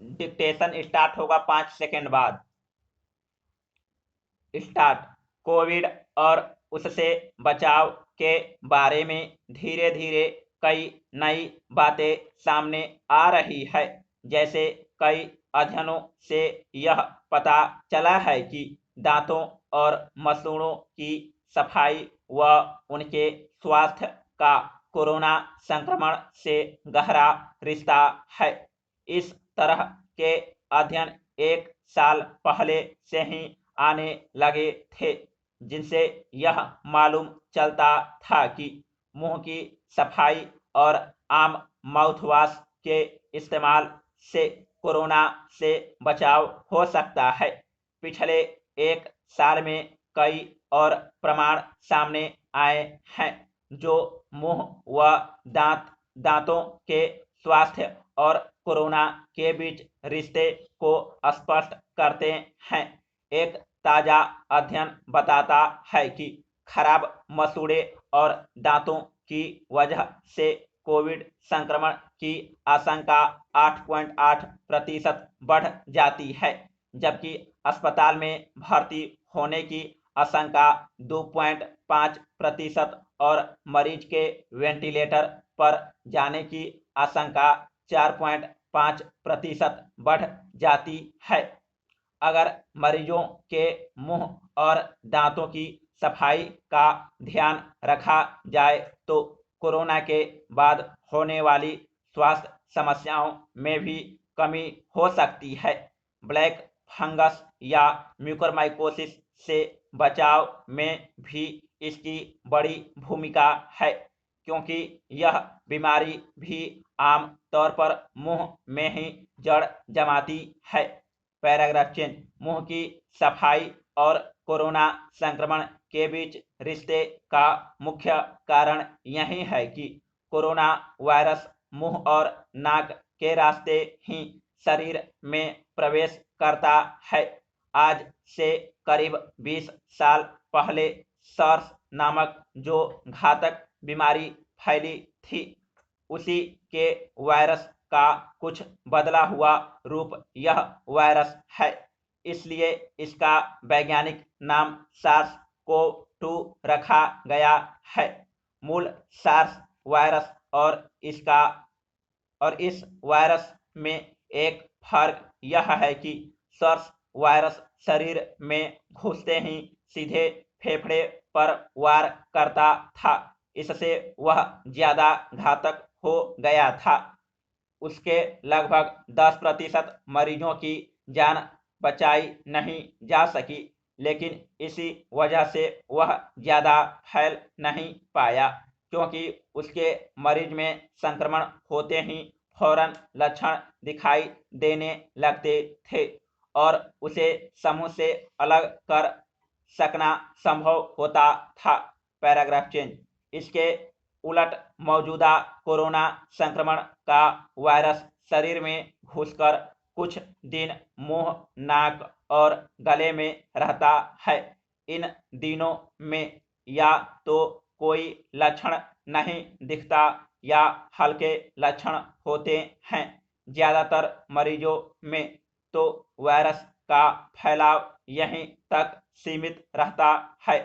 Dictation start होगा 5 second बाद। Start. Covid और उससे बचाव के बारे में धीरे धीरे कई नई बातें सामने आ रही है। जैसे कई अध्ययनों से यह पता चला है कि दांतों और मसूड़ों की सफाई व उनके स्वास्थ्य का कोरोना संक्रमण से गहरा रिश्ता है। इस तरह के अध्ययन 1 साल पहले से ही आने लगे थे, जिनसे यह मालूम चलता था कि मुंह की सफाई और आम माउथवॉश के इस्तेमाल से कोरोना से बचाव हो सकता है। पिछले 1 साल में कई और प्रमाण सामने आए हैं जो मुंह व दांतों के स्वास्थ्य और कोरोना के बीच रिश्ते को स्पष्ट करते हैं। एक ताजा अध्ययन बताता है कि खराब मसूड़े और दांतों की वजह से कोविड संक्रमण की आशंका 8.8% बढ़ जाती है, जबकि अस्पताल में भर्ती होने की आशंका 2.5% और मरीज के वेंटिलेटर पर जाने की आशंका 4.5% बढ़ जाती है। अगर मरीजों के मुंह और दांतों की सफाई का ध्यान रखा जाए तो कोरोना के बाद होने वाली स्वास्थ्य समस्याओं में भी कमी हो सकती है। ब्लैक फंगस या म्यूकोरमाइकोसिस से बचाव में भी इसकी बड़ी भूमिका है, क्योंकि यह बीमारी भी आम तौर पर मुंह में ही जड़ जमाती है। Paragraph change. मुंह की सफाई और कोरोना संक्रमण के बीच रिश्ते का मुख्य कारण यही है कि कोरोना वायरस मुंह और नाक के रास्ते ही शरीर में प्रवेश करता है। आज से करीब 20 साल पहले सार्स नामक जो घातक बीमारी फैली थी, उसी के वायरस का कुछ बदला हुआ रूप यह वायरस है। इसलिए इसका वैज्ञानिक नाम सार्स कोव 2 रखा गया है। मूल सार्स वायरस और इस वायरस में एक फर्क यह है कि सार्स वायरस शरीर में घुसते ही सीधे फेफड़े पर वार करता था। इससे वह ज्यादा घातक हो गया था। उसके लगभग 10% मरीजों की जान बचाई नहीं जा सकी, लेकिन इसी वजह से वह ज्यादा फैल नहीं पाया, क्योंकि उसके मरीज में संक्रमण होते ही फौरन लक्षण दिखाई देने लगते थे और उसे समूह से अलग कर सकना संभव होता था। Paragraph change. इसके उलट मौजूदा कोरोना संक्रमण का वायरस शरीर में घुसकर कुछ दिन मुंह, नाक और गले में रहता है। इन दिनों में या तो कोई लक्षण नहीं दिखता या हल्के लक्षण होते हैं। ज्यादातर मरीजों में तो वायरस का फैलाव यहीं तक सीमित रहता है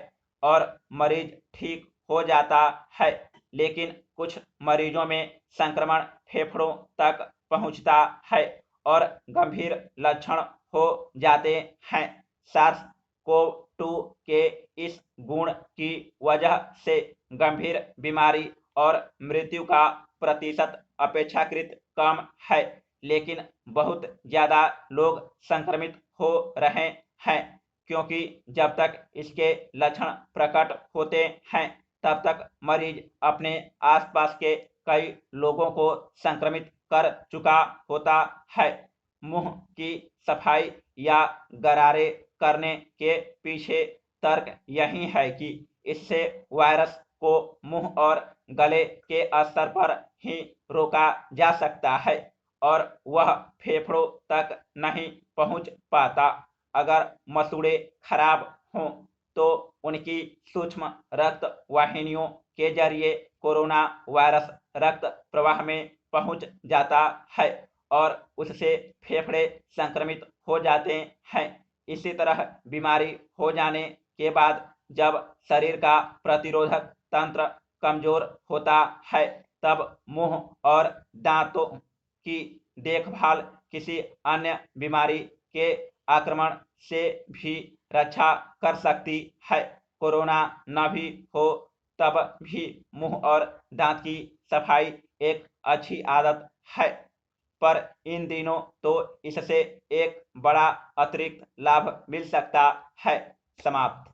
और मरीज ठीक हो जाता है, लेकिन कुछ मरीजों में संक्रमण फेफड़ों तक पहुंचता है और गंभीर लक्षण हो जाते हैं। सार्स कोव 2 के इस गुण की वजह से गंभीर बीमारी और मृत्यु का प्रतिशत अपेक्षाकृत कम है, लेकिन बहुत ज्यादा लोग संक्रमित हो रहे हैं, क्योंकि जब तक इसके लक्षण प्रकट होते हैं तब तक मरीज अपने आसपास के कई लोगों को संक्रमित कर चुका होता है। मुंह की सफाई या गरारे करने के पीछे तर्क यही है कि इससे वायरस को मुंह और गले के स्तर पर ही रोका जा सकता है और वह फेफड़ों तक नहीं पहुंच पाता। अगर मसूड़े खराब हों तो उनकी सूक्ष्म रक्त वाहिनियों के जरिए कोरोना वायरस रक्त प्रवाह में पहुंच जाता है और उससे फेफड़े संक्रमित हो जाते हैं। इसी तरह बीमारी हो जाने के बाद जब शरीर का प्रतिरोधक तंत्र कमजोर होता है, तब मुंह और दांतों की देखभाल किसी अन्य बीमारी के आक्रमण से भी रक्षा कर सकती है। कोरोना न भी हो तब भी मुंह और दांत की सफाई एक अच्छी आदत है, पर इन दिनों तो इससे एक बड़ा अतिरिक्त लाभ मिल सकता है। समाप्त।